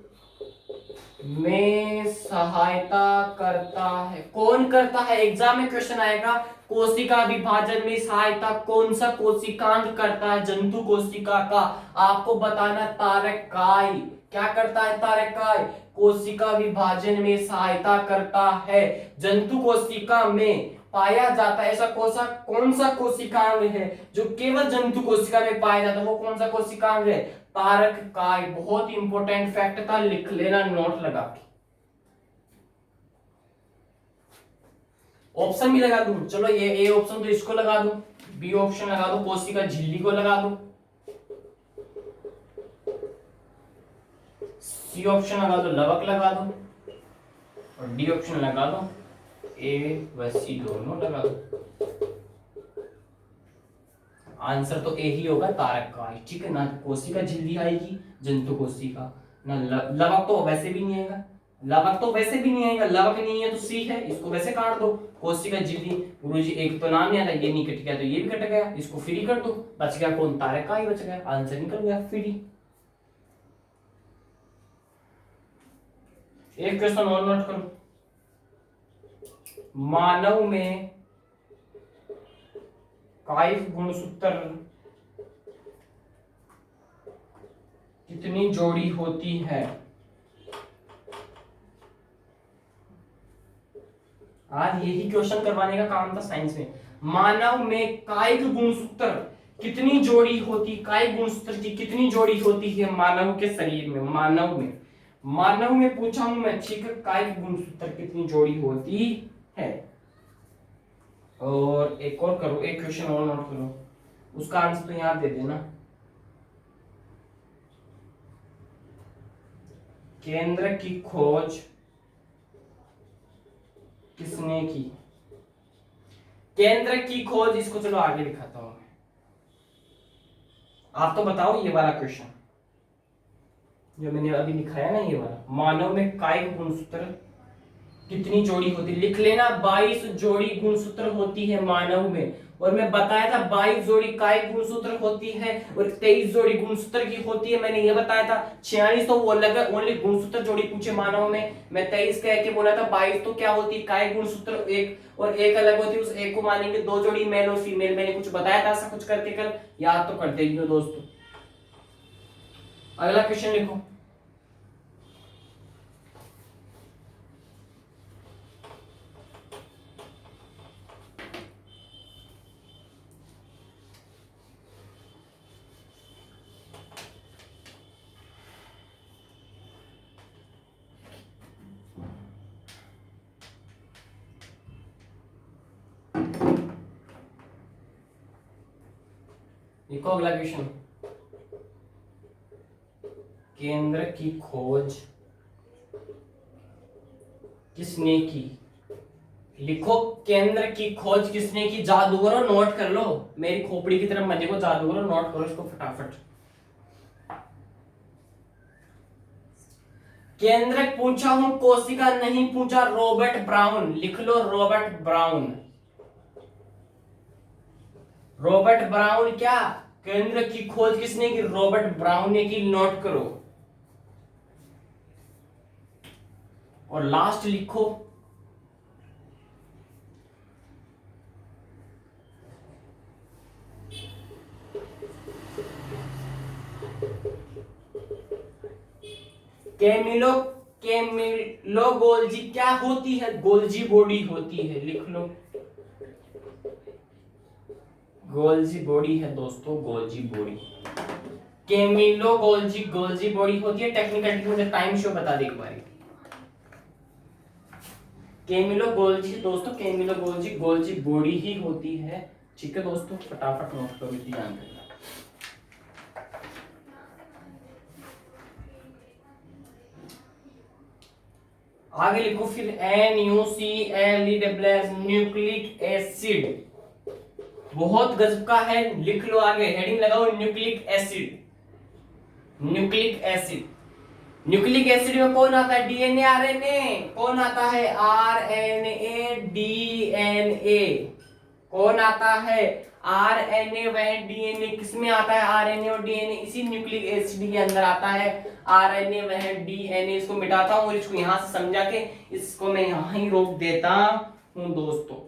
में सहायता करता है। कौन करता है, एग्जाम में क्वेश्चन आएगा, कोशिका विभाजन में सहायता कौन सा कोशिकांग करता है, जंतु कोशिका का, आपको बताना तारकाय। क्या करता है तारकाय, कोशिका विभाजन में सहायता करता है, जंतु कोशिका में पाया जाता है। ऐसा कौन सा कोशिकांग है जो केवल जंतु कोशिका में पाया जाता है, वो कौन सा कोशिकांग है, तारकाय। बहुत इंपॉर्टेंट फैक्ट था, लिख लेना नोट लगा के। ऑप्शन भी लगा दूं, चलो ये ए ऑप्शन तो इसको लगा दूं, बी ऑप्शन लगा दो, कोशिका झिल्ली को लगा दो, सी ऑप्शन लगा दो, लवक लगा दो, और डी ऑप्शन लगा दो, ए व सी दोनों लगा दो। आंसर तो ए ही होगा, तारक का, ठीक है ना। कोशिका झिल्ली आएगी, जंतु कोशिका ना। लवक तो वैसे भी नहीं आएगा, लवक तो वैसे भी नहीं आएगा, लवक नहीं है तो सी है, इसको वैसे काट दो। कोशिका झिल्ली, गुरुजी एक तो नाम नहीं आता, ये नहीं कट गया तो ये भी कट गया, इसको फ्री कर दो, बच गया कौन, तारक का ही बच गया, आंसर निकल गया फ्री। एक क्वेश्चन और नोट करो, मानव में कायिक गुणसूत्र कितनी जोड़ी होती है? आज यही क्वेश्चन करवाने का काम था साइंस में। मानव में कायिक गुणसूत्र कितनी जोड़ी होती, कायिक गुणसूत्र की कितनी जोड़ी होती है मानव के शरीर में? मानव में पूछा हूं मैं, ठीक है, कायिक गुणसूत्र कितनी जोड़ी होती है? और एक और करो, एक क्वेश्चन और नोट करो, उसका आंसर तो याद दे देना। केंद्र की खोज किसने की? केंद्र की खोज, इसको चलो आगे दिखाता हूं मैं, आप तो बताओ। ये वाला क्वेश्चन जो मैंने अभी दिखाया ना, ये वाला, मानव में कायिक गुणसूत्र कितनी जोड़ी होती, लिख लेना, 22 जोड़ी गुणसूत्र होती है मानव में। और मैं बताया था 22 जोड़ी कायिक गुणसूत्र होती है और 23 जोड़ी गुणसूत्र की होती है, मैंने ये बताया था। 46 तो वो अलग है, ओनली गुणसूत्र जोड़ी पूछे मानव में, मैं 23 कह के बोला था। 22 तो क्या होती है, कायिक गुणसूत्र एक और एक अलग होती है, उस एक को मानेंगे 2 जोड़ी मेल और फीमेल। मैंने कुछ बताया था ऐसा कुछ करके कल, याद तो करते ही हो दोस्तों। अगला क्वेश्चन लिखो, लिखो अगला क्वेश्चन। केंद्र की खोज किसने की? लिखो, केंद्र की खोज किसने की? जादूगरों नोट कर लो, मेरी खोपड़ी की तरफ मत देखो, जादूगरों नोट करो इसको फटाफट। केंद्रक पूछा हूं, कोशिका नहीं पूछा। रॉबर्ट ब्राउन, लिख लो रॉबर्ट ब्राउन। रॉबर्ट ब्राउन क्या, केंद्र की खोज किसने की? रॉबर्ट ब्राउन ने की, नोट करो। और लास्ट लिखो, केमिलो केमिलो गोल्जी क्या होती है? गोल्जी बॉडी होती है, लिख लो, गोल्जी बॉडी है दोस्तों, Golgi body, Camillo Golgi Golgi body होती है। टेक्निकल मुझे टाइम शो बता दे एक बार। केमिलो गोल्जी दोस्तों, केमिलो गोल्जी गोल्जी बॉडी ही होती है, ठीक है दोस्तों, फटाफट नोट करो, ध्यान देना। आगे लिखो फिर, NuCl न्यूक्लिक एसिड, बहुत गजब का है, लिख लो आगे, हेडिंग लगाओ nucleic acid. Nucleic acid, nucleic acid में कौन आता है? DNA RNA. कौन आता है? RNA DNA. कौन आता है? आरएनए व डीएनए। किसमें आता है आरएनए और डीएनए? इसी न्यूक्लिक एसिड के अंदर आता है आरएनए व डीएनए। इसको मिटाता हूं और इसको यहां से समझा के इसको मैं यहां ही रोक देता हूं दोस्तों।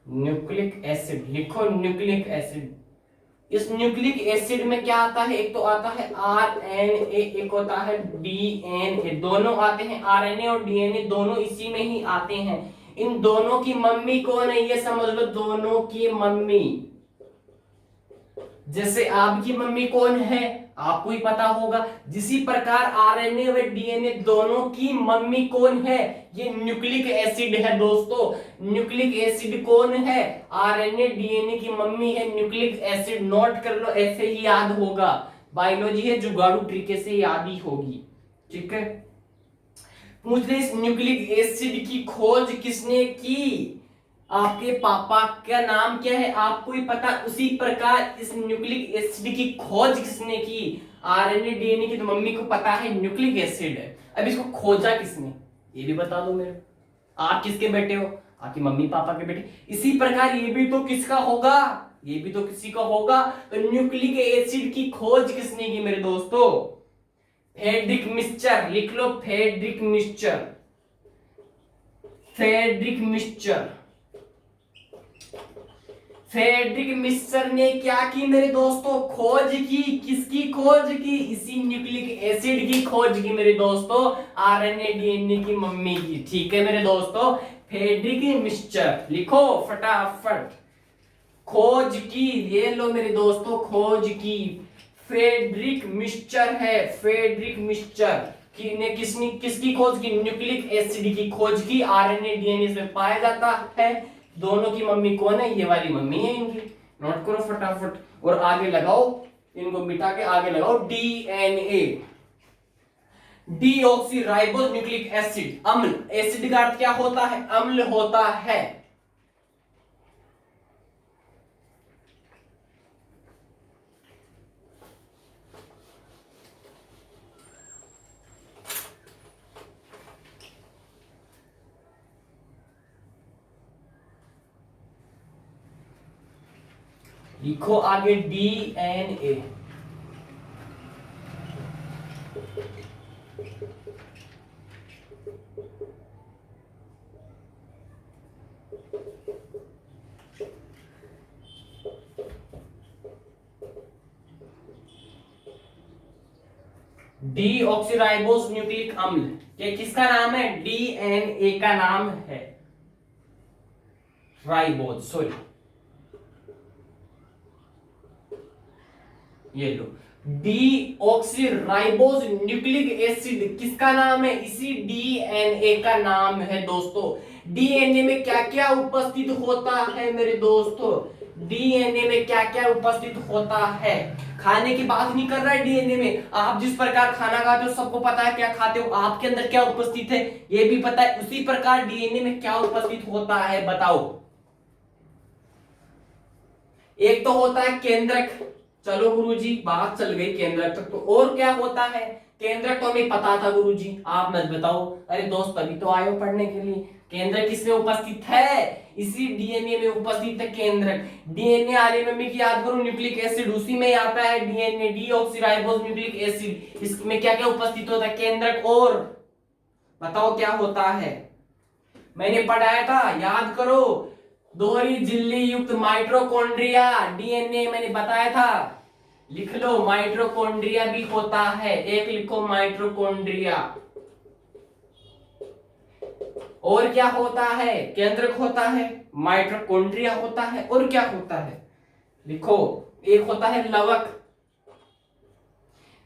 न्यूक्लिक एसिड, लिखो न्यूक्लिक एसिड। इस न्यूक्लिक एसिड में क्या आता है, एक तो आता है आरएनए, एक होता है डीएनए, दोनों आते हैं, आरएनए और डीएनए दोनों इसी में ही आते हैं। इन दोनों की मम्मी कौन है ये समझ लो, दोनों की मम्मी। जैसे आपकी मम्मी कौन है आपको ही पता होगा, जिसी प्रकार आरएनए व डीएनए दोनों की मम्मी कौन है, ये न्यूक्लिक एसिड है दोस्तों। न्यूक्लिक एसिड कौन है, आरएनए डीएनए की मम्मी है न्यूक्लिक एसिड। नोट कर लो, ऐसे ही याद होगा, बायोलॉजी है जुगाड़ू तरीके से याद ही होगी। ठीक है, पूछ रहे इस न्यूक्लिक एसिड की खोज किसने की, आपके पापा का नाम क्या है आपको ही पता, उसी प्रकार इस न्यूक्लिक एसिड की खोज किसने की, आरएनए डीएनए की तो मम्मी को पता है न्यूक्लिक एसिड है, अब इसको खोजा किसने ये भी बता दो मेरे। आप किसके बेटे हो, आपकी मम्मी पापा के बेटे, इसी प्रकार ये भी तो किसका होगा, ये भी तो किसी का होगा। तो न्यूक्लिक एसिड की खोज किसने की मेरे दोस्तों, फ्रेडरिक मिक्सचर, लिख लो Frederick mixture, Frederick mixture. Frederick mixture ने क्या की मेरे दोस्तों, खोज की, किसकी खोज की, इसी न्यूक्लिक एसिड की खोज की मेरे दोस्तों, आरएनए डीएनए की मम्मी की। ठीक है मेरे दोस्तों, फ्रेडरिक मिक्सचर लिखो फटाफट, खोज की, ये लो मेरे दोस्तों खोज की, फ्रेडरिक मिक्सचर है, फ्रेडरिक मिक्सचर ने किसकी खोज की, न्यूक्लिक एसिड की खोज की, आरएनए डीएनए में पाया जाता है। दोनों की मम्मी कौन है, ये वाली मम्मी है इनकी, नोट करो फटाफट, और आगे लगाओ, इनको मिटा के आगे लगाओ डीएनए, डीऑक्सीराइबोस न्यूक्लिक एसिड, अम्ल, एसिड का अर्थ क्या होता है, अम्ल होता है। लिखो आगे डीएनए, डीऑक्सीराइबोस न्यूक्लिक अम्ल, ये किसका नाम है, डीएनए का नाम है, राइबोस, सॉरी ये लो, डीऑक्सीराइबोस न्यूक्लिक एसिड किसका नाम है, इसी डीएनए का नाम है दोस्तों। डीएनए में क्या क्या उपस्थित होता है मेरे दोस्तों, डीएनए में क्या क्या उपस्थित होता है, खाने की बात नहीं कर रहा है डीएनए में, आप जिस प्रकार खाना खाते हो सबको पता है क्या खाते हो, आपके अंदर क्या उपस्थित है ये भी पता है, उसी प्रकार डीएनए में क्या उपस्थित होता है बताओ। एक तो होता है केंद्रक, चलो गुरुजी बात चल गई केंद्रक तक, तो और क्या होता है, केंद्रक तो हमें पता था गुरुजी, आप मत बताओ, अरे दोस्त तभी तो आए हो पढ़ने के लिए। केंद्रक किसमें उपस्थित है, इसी डीएनए में उपस्थित है केंद्रक। डीएनए आले मम्मी की याद करो, न्यूक्लिक एसिड उसी में आता है, डीएनए डीऑक्सीराइबोस न्यूक्लिक एसिड, इसमें क्या क्या उपस्थित होता है, केंद्रक, और बताओ क्या होता है, मैंने पढ़ाया था याद करो, दोहरी झिल्ली युक्त माइटोकॉन्ड्रिया, डीएनए मैंने बताया था, लिख लो माइटोकॉन्ड्रिया भी होता है, एक लिखो माइटोकॉन्ड्रिया। और क्या होता है, केंद्रक होता है, माइटोकॉन्ड्रिया होता है, और क्या होता है लिखो, एक होता है लवक,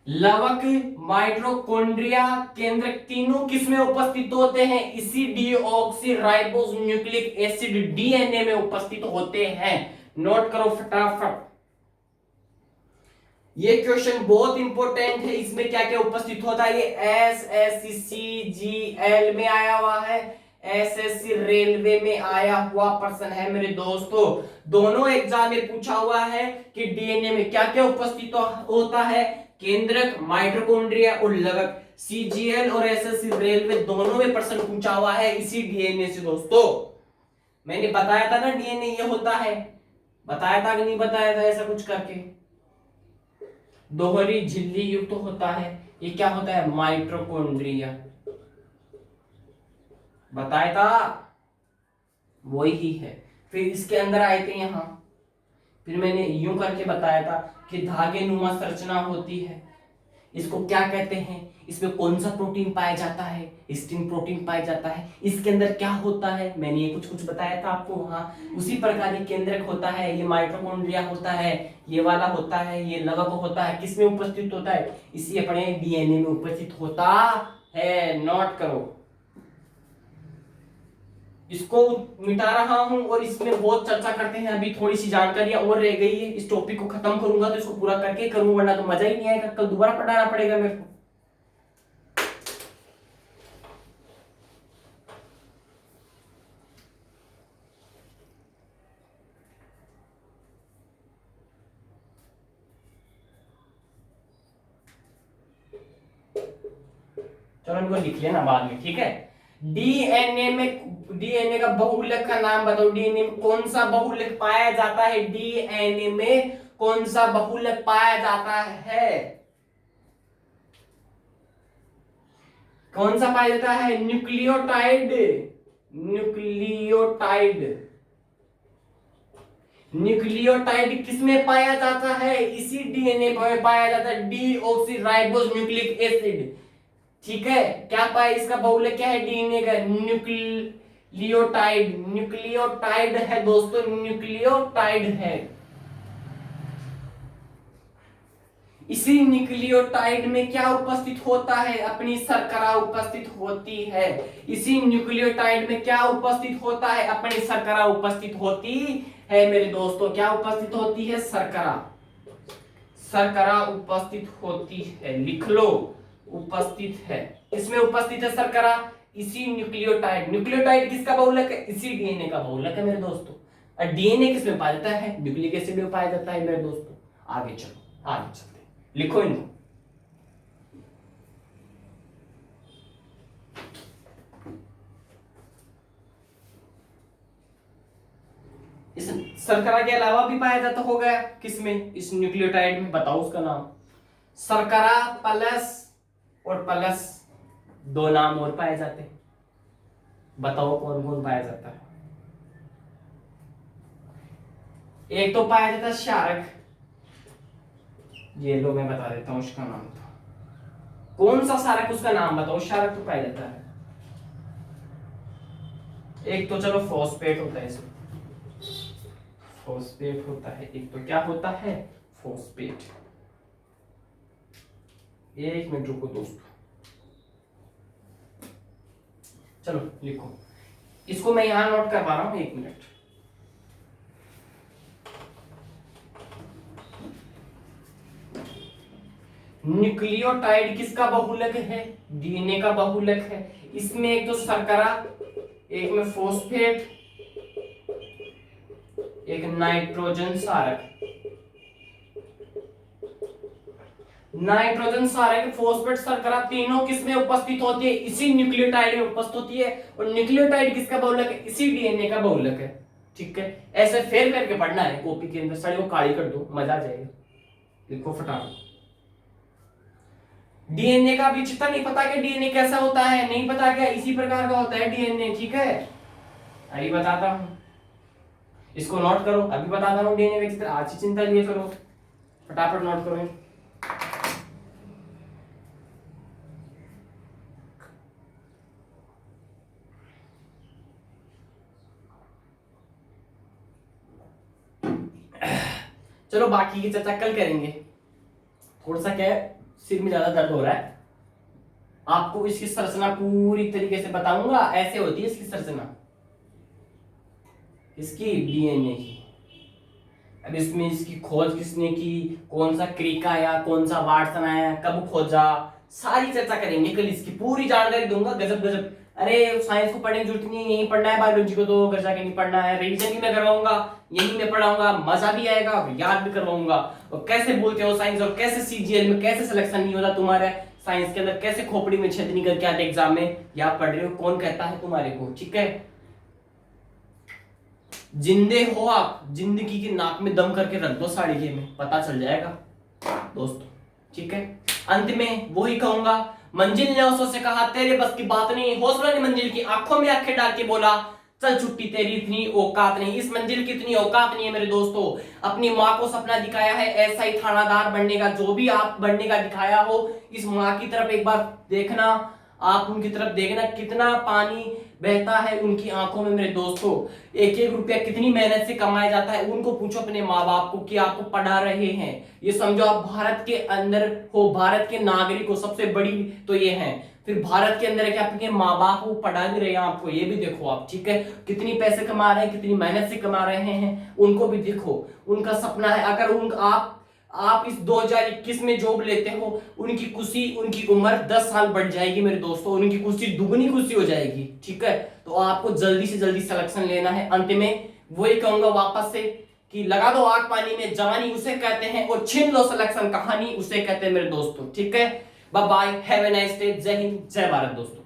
लवक, माइटोकॉन्ड्रिया, केंद्रक, तीनों किसमें उपस्थित होते हैं, इसी डीऑक्सीराइबोस न्यूक्लिक एसिड डीएनए में उपस्थित होते हैं। नोट करो फटाफट, ये क्वेश्चन बहुत इंपॉर्टेंट है, इसमें क्या क्या उपस्थित होता है, ये SSCGL में आया हुआ है, SSC रेलवे में आया हुआ प्रश्न है मेरे दोस्तों, दोनों एग्जाम में पूछा हुआ है कि डीएनए में क्या क्या उपस्थित होता है, केंद्रक, माइटोकॉन्ड्रिया और लवक, CGL और SSC रेलवे दोनों में प्रश्न पूछा हुआ है इसी डीएनए से दोस्तों। मैंने बताया था ना डीएनए ये होता है, बताया था कि नहीं बताया था, ऐसा कुछ करके दोहरी झिल्ली युक्त होता है, ये क्या होता है, माइटोकॉन्ड्रिया, बताया था वही है। फिर इसके अंदर आए थे यहां, फिर मैंने यूं करके बताया था कि धागे नुमा संरचना होती है, इसको क्या कहते हैं, इसमें कौन सा प्रोटीन पाया जाता है, हिस्टीन प्रोटीन पाया जाता है, इसके अंदर क्या होता है, मैंने ये कुछ कुछ बताया था आपको। हाँ, उसी प्रकार ये केंद्रक होता है, ये माइटोकॉन्ड्रिया होता है, ये वाला होता है, ये लवक होता है, किसमें उपस्थित होता है, इसी अपने डीएनए में उपस्थित होता है। नोट करो, इसको मिटा रहा हूं और इसमें बहुत चर्चा करते हैं, अभी थोड़ी सी जानकारियां और रह गई है, इस टॉपिक को खत्म करूंगा तो इसको पूरा करके करूंगा, वरना तो मजा ही नहीं आएगा, कल दोबारा पढ़ाना पड़ेगा मेरे को। चलो इनको लिख लेना बाद में, ठीक है। डीएनए का बहुलक का नाम बताओ, डीएनए में कौन सा बहुलक पाया जाता है, डीएनए में कौन सा बहुलक पाया जाता है, कौन सा पाया जाता है, न्यूक्लियोटाइड, न्यूक्लियोटाइड, न्यूक्लियोटाइड किसमें पाया जाता है, इसी डीएनए में पाया जाता है, डीऑक्सीराइबोस न्यूक्लिक एसिड, ठीक है। क्या पाया, इसका बहुलक क्या है डीएनए का, न्यूक्लियोटाइड, न्यूक्लियोटाइड है दोस्तों, न्यूक्लियोटाइड है। इसी न्यूक्लियोटाइड में क्या उपस्थित होता है, अपनी शर्करा उपस्थित होती है, इसी न्यूक्लियोटाइड में क्या उपस्थित होता है, अपनी शर्करा उपस्थित होती है मेरे दोस्तों, क्या उपस्थित होती है, शर्करा, शर्करा उपस्थित होती है, लिख लो, उपस्थित है, इसमें उपस्थित है शर्करा, इसी न्यूक्लियोटाइड, न्यूक्लियोटाइड किसका बहुलक है, इसी डीएनए का बहुलक है मेरे दोस्तों। और डीएनए किसमें पाया जाता है, न्यूक्लिक एसिड में पाया जाता है मेरे दोस्तों। आगे चलो, आगे चलते, लिखो इनको। इस शर्करा के अलावा भी पाया जाता होगा किसमें, इस न्यूक्लियोटाइड में, बताओ उसका नाम, शर्करा प्लस और प्लस दो नाम और पाए जाते हैं, बताओ कौन कौन पाया जाता है। एक तो पाया जाता है क्षारक, ये लो मैं बता देता हूं उसका नाम, तो कौन सा क्षारक, उसका नाम बताओ, क्षारक तो पाया जाता है। एक तो चलो फॉस्फेट होता है, इसमें फॉस्फेट होता है, एक तो क्या होता है, फॉस्फेट। एक मिनट रुको दोस्तों, चलो लिखो, इसको मैं यहां नोट करवा रहा हूं, एक मिनट। न्यूक्लियोटाइड किसका बहुलक है, डीएनए का बहुलक है, इसमें एक तो शर्करा, एक में फॉस्फेट, एक नाइट्रोजन क्षारक, नाइट्रोजन क्षारक, फॉस्फेट, शर्करा, तीनों किसमें उपस्थित होती है, इसी न्यूक्लियोटाइड में उपस्थित होती है, और न्यूक्लियोटाइड किसका बहुलक है, इसी डीएनए का बहुलक है, ठीक है। ऐसे फेर करके पढ़ना है कॉपी के अंदर, साड़ी को काली कर दो, मजा आ जाएगा, लिखो फटाफट। डीएनए का भी चिट्ठा नहीं पता कि डीएनए कैसा होता है, नहीं पता क्या, इसी प्रकार का होता है डीएनए, ठीक है। अभी बताता हूं, इसको नोट करो, अभी बताता हूं डीएनए का चित्र, आज ही चिंता लिए करो, फटाफट नोट करो। चलो बाकी की चर्चा कल करेंगे, थोड़ा सा क्या है, सिर में ज्यादा दर्द हो रहा है, आपको इसकी संरचना पूरी तरीके से बताऊंगा, ऐसे होती है इसकी संरचना, इसकी डीएनए की। अब इसमें इसकी खोज किसने की, कौन सा क्रिक आया, कौन सा वाटसन आया, कब खोजा, सारी चर्चा करेंगे कल, इसकी पूरी जानकारी दूंगा, गजब गजब। अरे साइंस को पढ़ने की जरूरत नहीं, यही पढ़ना है, बायोलॉजी को तो घर जाके नहीं पढ़ना है, रिवीजन भी मैं करवाऊंगा, यही मैं पढ़ाऊंगा, मजा भी आएगा, याद भी करवाऊंगा। और कैसे बोलते हो साइंस, और कैसे सीजीएल में कैसे सिलेक्शन नहीं होता तुम्हारे साइंस के अंदर, कैसे खोपड़ी में छेद नहीं करके आते एग्जाम में, याद पढ़ रहे हो, कौन कहता है तुम्हारे को, ठीक है। जिंदे हो आप, जिंदगी की नाक में दम करके रख दो साड़ी के में, पता चल जाएगा दोस्तों, ठीक है। अंत में वही कहूंगा, मंजिल ने उससे कहा तेरे बस की बात नहीं, हौसला ने मंजिल की आंखों में आंखें डाल के बोला चल छुट्टी, तेरी इतनी औकात नहीं, इस मंजिल की इतनी औकात नहीं है मेरे दोस्तों। अपनी माँ को सपना दिखाया है ऐसा ही थानादार बनने का, जो भी आप बनने का दिखाया हो, इस माँ की तरफ एक बार देखना, आप उनकी तरफ देखना कितना पानी बहता है उनकी आंखों में मेरे दोस्तों। एक एक रुपया कितनी मेहनत से कमाया जाता है, उनको पूछो अपने माँ बाप को कि आपको पढ़ा रहे हैं। ये समझो आप भारत के अंदर हो, भारत के नागरिक हो, सबसे बड़ी तो ये है। फिर भारत के अंदर क्या आपके माँ बाप को पढ़ा भी रहे हैं आपको, ये भी देखो आप, ठीक है। कितनी पैसे कमा रहे हैं, कितनी मेहनत से कमा रहे हैं, उनको भी देखो। उनका सपना है अगर आप इस 2021 में जॉब लेते हो, उनकी खुशी, उनकी उम्र 10 साल बढ़ जाएगी मेरे दोस्तों, उनकी खुशी दुगनी खुशी हो जाएगी, ठीक है। तो आपको जल्दी से जल्दी सिलेक्शन लेना है। अंत में वही कहूंगा वापस से कि लगा दो आग पानी में, जवानी उसे कहते हैं, और छीन लो सिलेक्शन, कहानी उसे कहते हैं मेरे दोस्तों, ठीक है। Bye bye, have a nice day, Jai Hind, जय भारत दोस्तों।